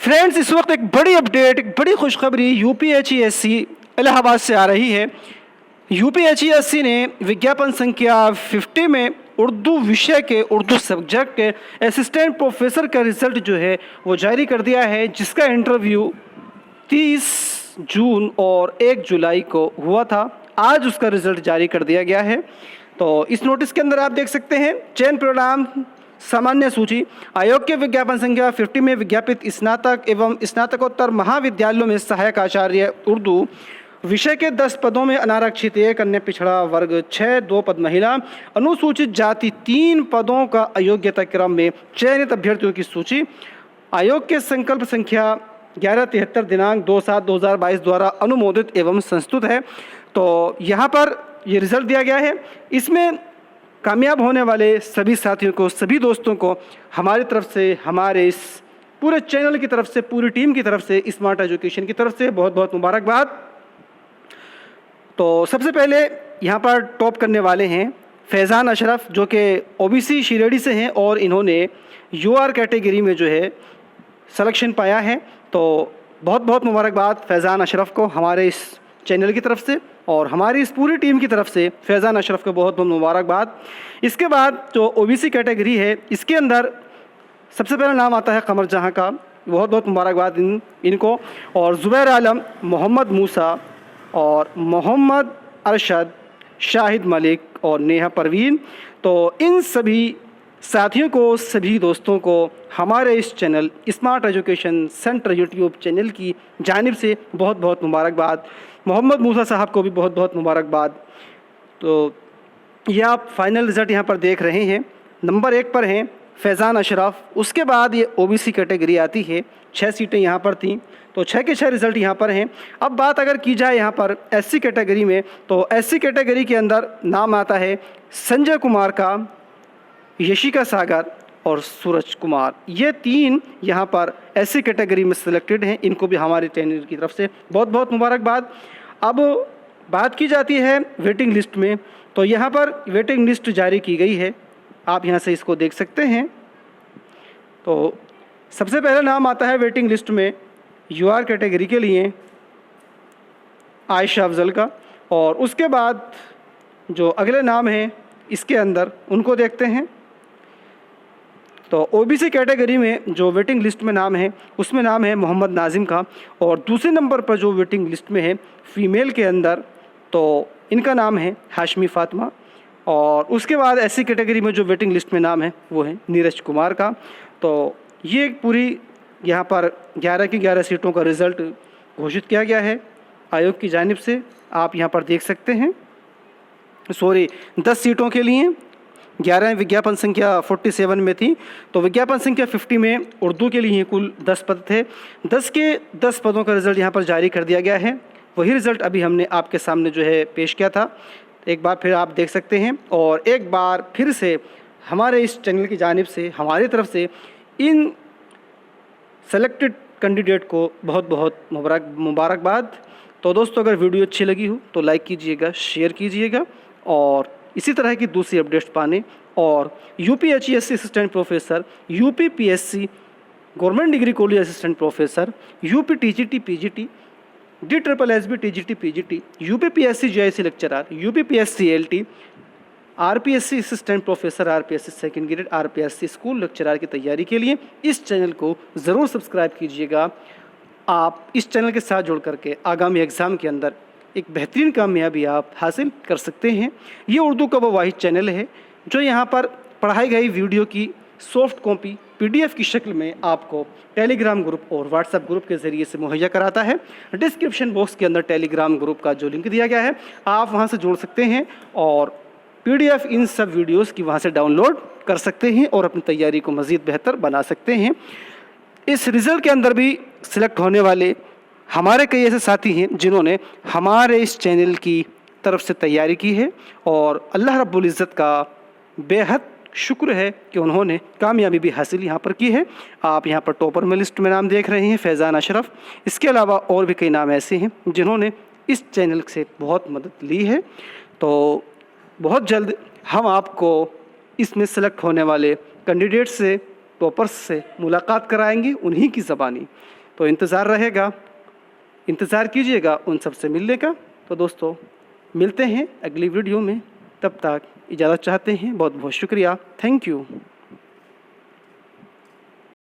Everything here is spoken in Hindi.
फ्रेंड्स, इस वक्त एक बड़ी अपडेट, एक बड़ी खुशखबरी यूपीएचईएससी इलाहाबाद से आ रही है। यूपीएचईएससी ने विज्ञापन संख्या 50 में उर्दू विषय के, उर्दू सब्जेक्ट के असिस्टेंट प्रोफेसर का रिजल्ट जो है वो जारी कर दिया है, जिसका इंटरव्यू 30 जून और 1 जुलाई को हुआ था। आज उसका रिजल्ट जारी कर दिया गया है। तो इस नोटिस के अंदर आप देख सकते हैं, चयन परिणाम सामान्य सूची। आयोग के विज्ञापन संख्या 50 में विज्ञापित स्नातक एवं स्नातकोत्तर महाविद्यालयों में सहायक आचार्य उर्दू विषय के 10 पदों में अनारक्षित 1, अन्य पिछड़ा वर्ग 6, 2 पद महिला, अनुसूचित जाति 3 पदों का अयोग्यता क्रम में चयनित अभ्यर्थियों की सूची आयोग के संकल्प संख्या 1173 दिनांक 2/7/2022 द्वारा अनुमोदित एवं संस्तुत है। तो यहाँ पर ये रिजल्ट दिया गया है। इसमें कामयाब होने वाले सभी साथियों को, सभी दोस्तों को हमारी तरफ से, हमारे इस पूरे चैनल की तरफ से, पूरी टीम की तरफ से, स्मार्ट एजुकेशन की तरफ से बहुत बहुत मुबारकबाद। तो सबसे पहले यहाँ पर टॉप करने वाले हैं फैज़ान अशरफ, जो कि ओबीसी शिरेडी से हैं और इन्होंने यूआर कैटेगरी में जो है सिलेक्शन पाया है। तो बहुत बहुत मुबारकबाद फैज़ान अशरफ को हमारे इस चैनल की तरफ से और हमारी इस पूरी टीम की तरफ से फैज़ान अशरफ को बहुत बहुत मुबारकबाद। इसके बाद जो ओबीसी कैटेगरी है, इसके अंदर सबसे पहला नाम आता है कमर जहां का, बहुत बहुत मुबारकबाद इनको। और ज़ुबैर आलम, मोहम्मद मूसा और मोहम्मद अरशद, शाहिद मलिक और नेहा परवीन। तो इन सभी साथियों को, सभी दोस्तों को हमारे इस channel smart education centre YouTube channel की जानिब से बहुत बहुत मुबारकबाद। मोहम्मद मूसा साहब को भी बहुत बहुत मुबारकबाद। तो ये आप फाइनल रिज़ल्ट यहाँ पर देख रहे हैं। नंबर 1 पर हैं फैज़ान अशरफ। उसके बाद ये ओबीसी कैटेगरी आती है, 6 सीटें यहाँ पर थीं, तो 6 के 6 रिज़ल्ट यहाँ पर हैं। अब बात अगर की जाए यहाँ पर एससी कैटेगरी में, तो एससी कैटेगरी के अंदर नाम आता है संजय कुमार का, यशिका सागर और सूरज कुमार। ये 3 यहाँ पर एससी कैटेगरी में सिलेक्टेड हैं। इनको भी हमारे चैनल की तरफ से बहुत बहुत मुबारकबाद। अब बात की जाती है वेटिंग लिस्ट में, तो यहाँ पर वेटिंग लिस्ट जारी की गई है, आप यहाँ से इसको देख सकते हैं। तो सबसे पहला नाम आता है वेटिंग लिस्ट में यूआर कैटेगरी के लिए आयशा अफजल का, और उसके बाद जो अगले नाम हैं इसके अंदर उनको देखते हैं। तो ओबीसी कैटेगरी में जो वेटिंग लिस्ट में नाम है, उसमें नाम है मोहम्मद नाजिम का, और दूसरे नंबर पर जो वेटिंग लिस्ट में है फ़ीमेल के अंदर, तो इनका नाम है हाशमी फ़ातिमा। और उसके बाद एससी कैटेगरी में जो वेटिंग लिस्ट में नाम है वो है नीरज कुमार का। तो ये पूरी यहाँ पर 11 की 11 सीटों का रिज़ल्ट घोषित किया गया है आयोग की जानिब से, आप यहाँ पर देख सकते हैं। 10 सीटों के लिए 11 विज्ञापन संख्या 47 में थी, तो विज्ञापन संख्या 50 में उर्दू के लिए कुल 10 पद थे। 10 के 10 पदों का रिज़ल्ट यहाँ पर जारी कर दिया गया है। वही रिज़ल्ट अभी हमने आपके सामने जो है पेश किया था, एक बार फिर आप देख सकते हैं। और एक बार फिर से हमारे इस चैनल की जानिब से, हमारी तरफ से इन सेलेक्टेड कैंडिडेट को बहुत बहुत मुबारकबाद। तो दोस्तों, अगर वीडियो अच्छी लगी हो तो लाइक कीजिएगा, शेयर कीजिएगा, और इसी तरह की दूसरी अपडेट्स पाने और UPHESC assistant professor, UPPSC government degree college assistant professor, UP TGT PGT, DSSB TGT PGT, UPPSC JIC lecturer, UPPSC LT, RPSC assistant professor, RPSC second grade, RPSC school lecturer की तैयारी के लिए इस चैनल को ज़रूर सब्सक्राइब कीजिएगा। आप इस चैनल के साथ जुड़ करके आगामी एग्ज़ाम के अंदर एक बेहतरीन कामयाबी आप हासिल कर सकते हैं। ये उर्दू का वो वाहिद चैनल है जो यहाँ पर पढ़ाई गई वीडियो की सॉफ्ट कॉपी PDF की शक्ल में आपको टेलीग्राम ग्रुप और व्हाट्सएप ग्रुप के ज़रिए से मुहैया कराता है। डिस्क्रिप्शन बॉक्स के अंदर टेलीग्राम ग्रुप का जो लिंक दिया गया है, आप वहाँ से जुड़ सकते हैं और PDF इन सब वीडियोज़ की वहाँ से डाउनलोड कर सकते हैं और अपनी तैयारी को मज़ीद बेहतर बना सकते हैं। इस रिज़ल्ट के अंदर भी सिलेक्ट होने वाले हमारे कई ऐसे साथी हैं जिन्होंने हमारे इस चैनल की तरफ से तैयारी की है, और अल्लाह रब्बुल इज़्ज़त का बेहद शुक्र है कि उन्होंने कामयाबी भी हासिल यहाँ पर की है। आप यहाँ पर टॉपर में लिस्ट में नाम देख रहे हैं फैज़ान अशरफ। इसके अलावा और भी कई नाम ऐसे हैं जिन्होंने इस चैनल से बहुत मदद ली है। तो बहुत जल्द हम आपको इसमें सेलेक्ट होने वाले कैंडिडेट से टॉपर्स से मुलाकात कराएंगे उन्हीं की ज़बानी। तो इंतज़ार रहेगा, इंतज़ार कीजिएगा उन सब से मिलने का। तो दोस्तों मिलते हैं अगली वीडियो में, तब तक इजाज़त चाहते हैं। बहुत बहुत शुक्रिया, थैंक यू।